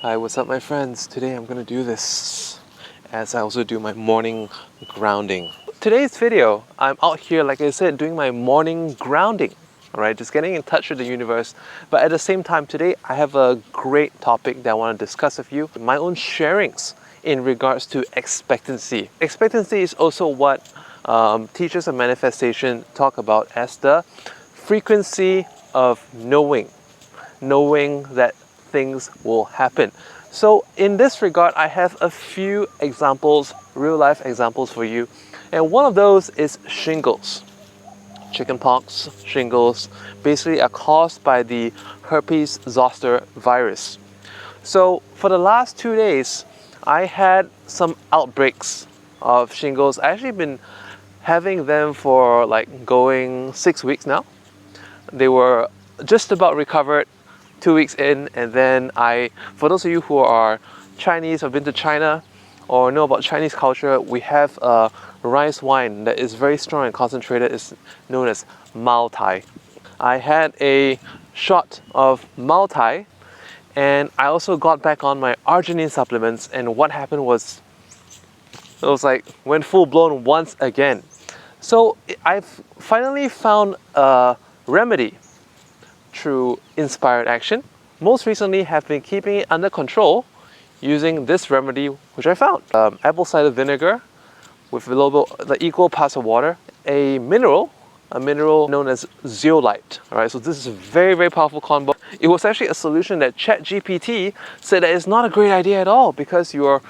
Hi, what's up my friends? Today I'm gonna do this as I also do my morning grounding. Today's video, I'm out here, like I said, doing my morning grounding. Alright, just getting in touch with the universe. But at the same time today, I have a great topic that I want to discuss with you. My own sharings in regards to expectancy. Expectancy is also what teachers of manifestation talk about as the frequency of knowing that things will happen. So in this regard, I have a few examples, real life examples for you. And one of those is shingles. Chickenpox, shingles, basically are caused by the herpes zoster virus. So for the last 2 days, I had some outbreaks of shingles. I've actually been having them for like going 6 weeks now. They were just about recovered 2 weeks in, and then for those of you who are Chinese, have been to China, or know about Chinese culture, we have a rice wine that is very strong and concentrated. It's known as Mao Tai. I had a shot of Mao Tai, and I also got back on my arginine supplements, and what happened was, it was like went full blown once again. So I've finally found a remedy through inspired action. Most recently have been keeping it under control using this remedy which I found. Apple cider vinegar with the equal parts of water, a mineral known as zeolite. Alright, so this is a very, very powerful combo. It was actually a solution that ChatGPT said that it's not a great idea at all because you're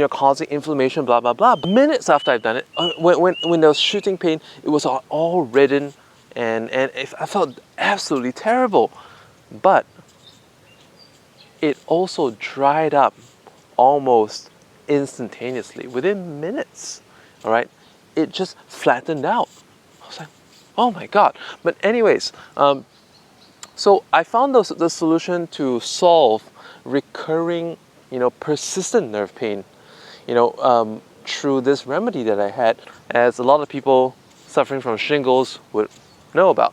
causing inflammation, blah blah blah. Minutes after I've done it, when there was shooting pain, it was all reddened, and I felt absolutely terrible. But it also dried up almost instantaneously, within minutes. Alright, it just flattened out. I was like, oh my god. But anyways, so I found the solution to solve recurring, persistent nerve pain, through this remedy that I had, as a lot of people suffering from shingles would know about.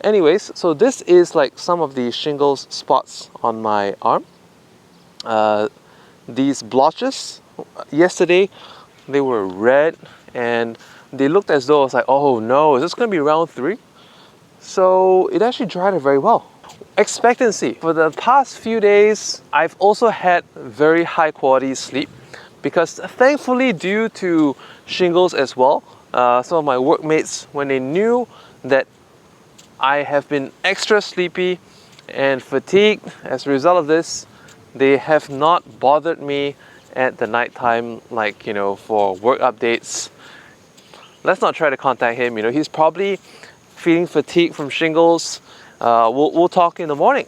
Anyways, so this is like some of the shingles spots on my arm. These blotches, yesterday, they were red and they looked as though I was like, oh no, is this going to be round 3? So it actually dried it very well. Expectancy. For the past few days, I've also had very high quality sleep because thankfully, due to shingles as well, some of my workmates, when they knew that I have been extra sleepy and fatigued as a result of this, they have not bothered me at the night time, like, for work updates. Let's not try to contact him. He's probably feeling fatigued from shingles. We'll talk in the morning.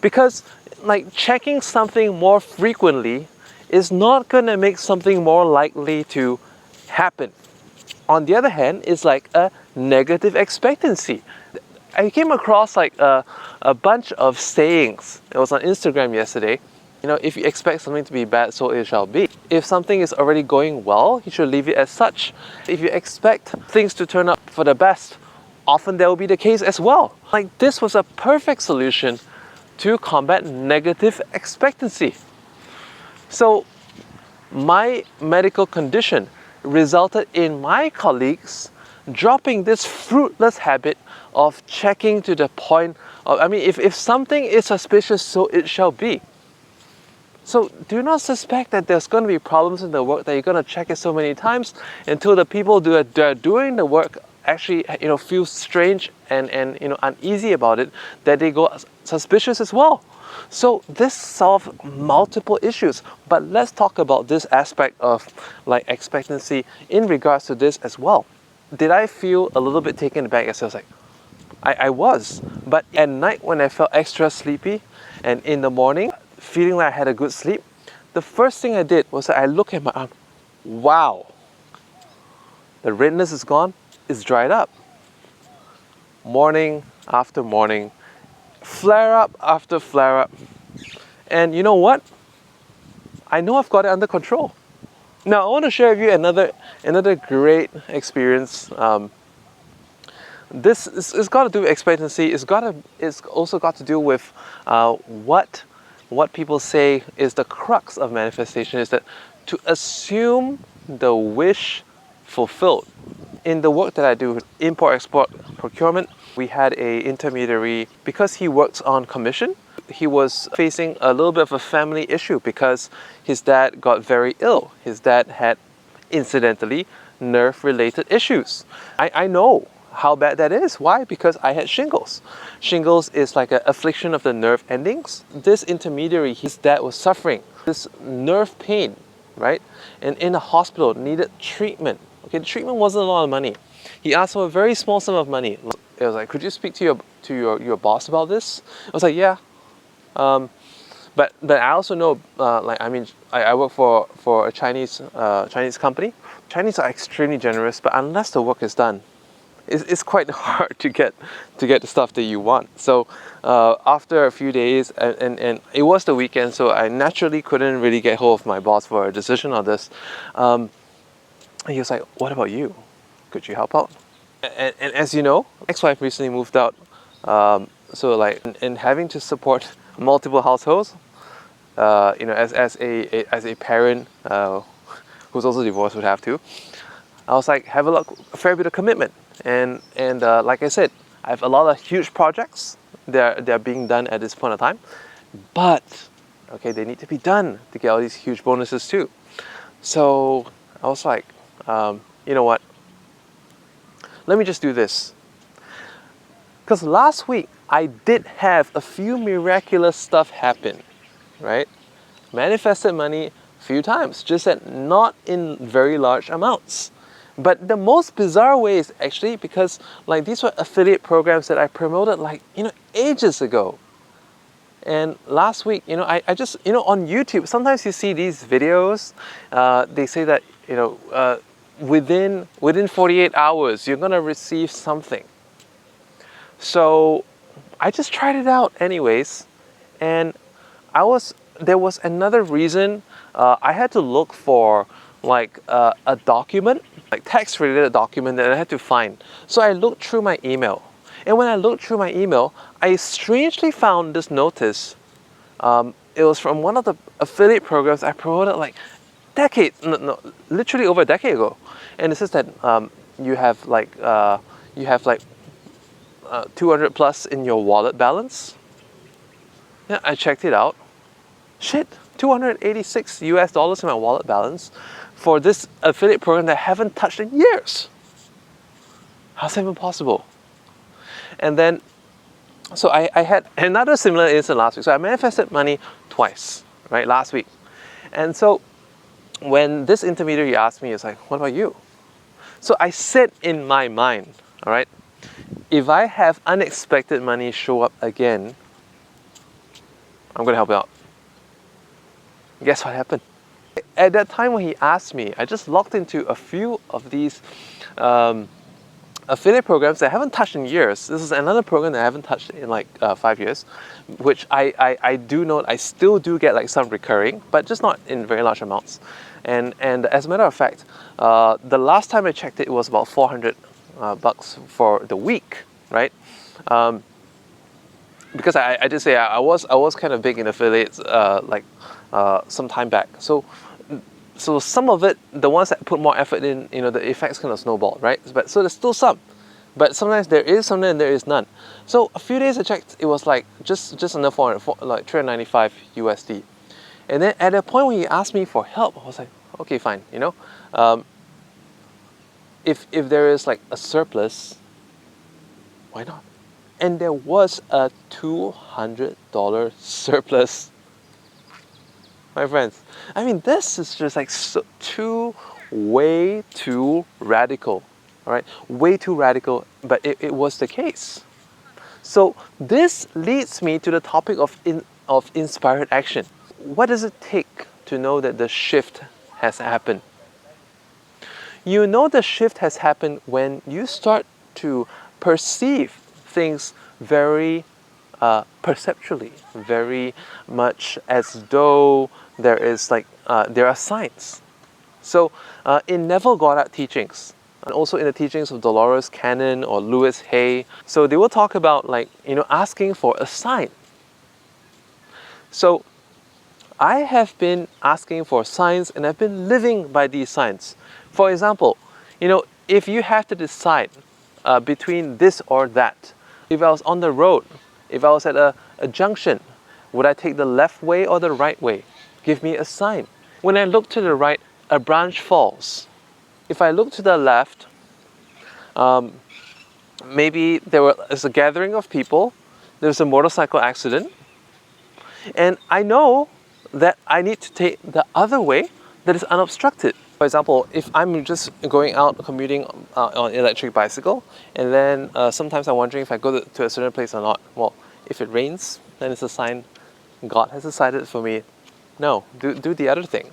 Because like checking something more frequently is not going to make something more likely to happen. On the other hand, it's like a negative expectancy. I came across like a bunch of sayings. It was on Instagram yesterday. If you expect something to be bad, so it shall be. If something is already going well, you should leave it as such. If you expect things to turn out for the best, often that will be the case as well. Like, this was a perfect solution to combat negative expectancy. So my medical condition resulted in my colleagues dropping this fruitless habit of checking to the point of, if something is suspicious, so it shall be. So do not suspect that there's going to be problems in the work, that you're going to check it so many times until the people that are doing the work actually feel strange and uneasy about it, that they go suspicious as well. So this solves multiple issues. But let's talk about this aspect of like expectancy in regards to this as well. Did I feel a little bit taken aback? As I was like, I was. But at night when I felt extra sleepy, and in the morning feeling like I had a good sleep, the first thing I did was that I looked at my arm. Wow, the redness is gone, it's dried up. Morning after morning, flare up after flare up. And you know what? I know I've got it under control. Now I want to share with you another great experience. This is got to do with expectancy. It's also got to do with what what people say is the crux of manifestation is that to assume the wish fulfilled. In the work that I do, import-export procurement, we had a intermediary, because he works on commission, he was facing a little bit of a family issue because his dad got very ill. His dad had, incidentally, nerve-related issues. I know how bad that is. Why? Because I had shingles. Shingles is like an affliction of the nerve endings. This intermediary, his dad was suffering this nerve pain, right? And in a hospital, needed treatment. Okay, the treatment wasn't a lot of money. He asked for a very small sum of money. It was like, could you speak to your boss about this? I was like, yeah. But I also know, I work for a Chinese company. Chinese are extremely generous, but unless the work is done, it's quite hard to get the stuff that you want. So after a few days, and it was the weekend, so I naturally couldn't really get hold of my boss for a decision on this. He was like, "What about you? Could you help out?" And as you know, ex-wife recently moved out, so like, and having to support multiple households, as a parent who's also divorced would have to. I was like, have a fair bit of commitment, and like I said, I have a lot of huge projects. They're being done at this point of time, but okay, they need to be done to get all these huge bonuses too. So I was like, you know what? Let me just do this. Because last week I did have a few miraculous stuff happen, right? Manifested money a few times, just that not in very large amounts. But the most bizarre way is actually because like these were affiliate programs that I promoted ages ago. And last week, I just, on YouTube, sometimes you see these videos, they say that, within 48 hours, you're gonna receive something. So I just tried it out anyways, and there was another reason I had to look for a document, like tax-related document that I had to find. So I looked through my email, and when I looked through my email, I strangely found this notice. It was from one of the affiliate programs I promoted literally over a decade ago, and it says that you have 200 plus in your wallet balance. Yeah, I checked it out. Shit, $286 in my wallet balance for this affiliate program that I haven't touched in years. How's that even possible? And then, so I had another similar incident last week. So I manifested money twice, right, last week. And so when this intermediary asked me, it's like, what about you? So I said in my mind, all right, if I have unexpected money show up again, I'm gonna help you out. Guess what happened? At that time when he asked me, I just logged into a few of these affiliate programs that I haven't touched in years. This is another program that I haven't touched in 5 years, which I do note I still do get some recurring, but just not in very large amounts. And as a matter of fact, the last time I checked it was about 400 bucks for the week, right? Because I did say I was kind of big in affiliates some time back. So some of it, the ones that put more effort in, the effects kind of snowball, right? But so there's still some, but sometimes there is something and there is none. So a few days I checked, it was just under 400, 395 USD. And then at a point when he asked me for help, I was like, okay, fine, if there is a surplus, why not? And there was a $200 surplus. My friends, I mean, this is just way too radical, all right? Way too radical, but it was the case. So this leads me to the topic of inspired action. What does it take to know that the shift has happened? You know the shift has happened when you start to perceive things very perceptually, very much as though there is there are signs. So in Neville Goddard teachings, and also in the teachings of Dolores Cannon or Louis Hay, so they will talk about asking for a sign. So I have been asking for signs and I've been living by these signs. For example, if you have to decide between this or that, if I was on the road, if I was at a junction, would I take the left way or the right way? Give me a sign. When I look to the right, a branch falls. If I look to the left, maybe there's a gathering of people, there's a motorcycle accident, and I know that I need to take the other way that is unobstructed. For example, if I'm just going out commuting on electric bicycle, and then sometimes I'm wondering if I go to a certain place or not. Well, if it rains, then it's a sign God has decided for me, no, do the other thing.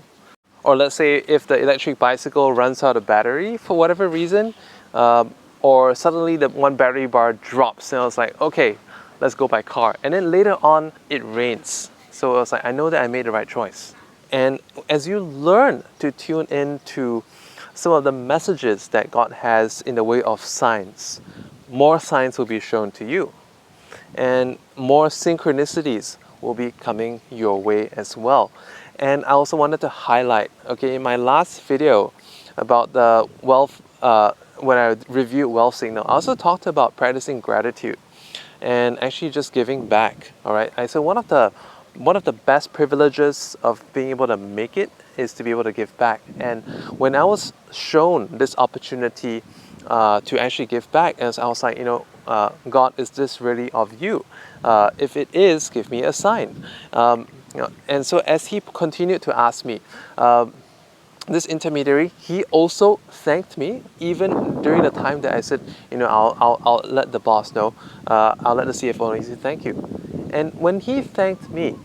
Or let's say if the electric bicycle runs out of battery for whatever reason, or suddenly the one battery bar drops, and I was like, okay, let's go by car. And then later on, it rains. So I was like, I know that I made the right choice. And as you learn to tune into some of the messages that God has in the way of signs, more signs will be shown to you. And more synchronicities will be coming your way as well. And I also wanted to highlight, okay, in my last video about the wealth, when I reviewed wealth signal, I also talked about practicing gratitude and actually just giving back. All right, so one of the best privileges of being able to make it is to be able to give back. And when I was shown this opportunity to actually give back, as I was like, God, is this really of you? If it is, give me a sign. And so as he continued to ask me, this intermediary, he also thanked me even during the time that I said, I'll let the boss know, I'll let the CFO know. He said, thank you. And when he thanked me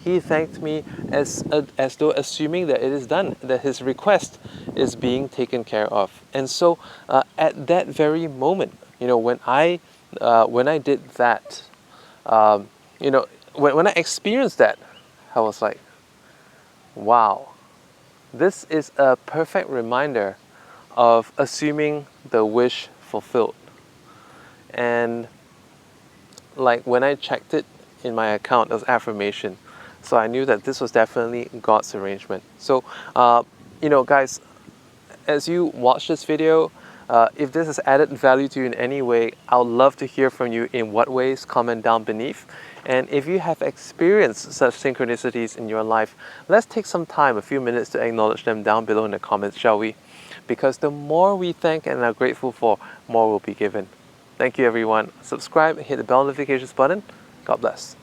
as though assuming that it is done, that his request is being taken care of. And so at that very moment, when I did that, when I experienced that, I was like, wow. This is a perfect reminder of assuming the wish fulfilled. And like when I checked it in my account, it was affirmation. So I knew that this was definitely God's arrangement. So, guys, as you watch this video, if this has added value to you in any way, I would love to hear from you in what ways. Comment down beneath. And if you have experienced such synchronicities in your life, let's take some time, a few minutes, to acknowledge them down below in the comments, shall we? Because the more we thank and are grateful for, more will be given. Thank you, everyone. Subscribe and hit the bell notifications button. God bless.